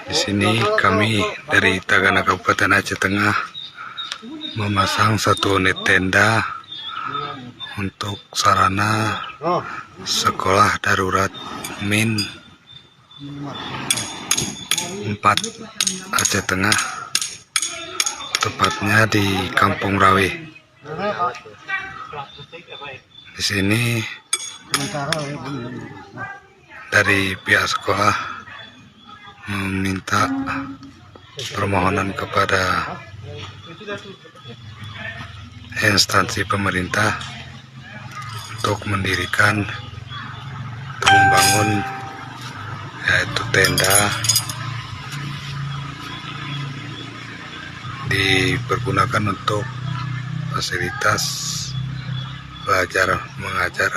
Di sini kami dari Tagana Kabupaten Aceh Tengah memasang satu unit tenda untuk sarana sekolah darurat Min 4 Aceh Tengah, tepatnya di Kampung Rawe. Di sini dari pihak sekolah meminta permohonan kepada instansi pemerintah untuk mendirikan atau membangun yaitu tenda dipergunakan untuk fasilitas belajar mengajar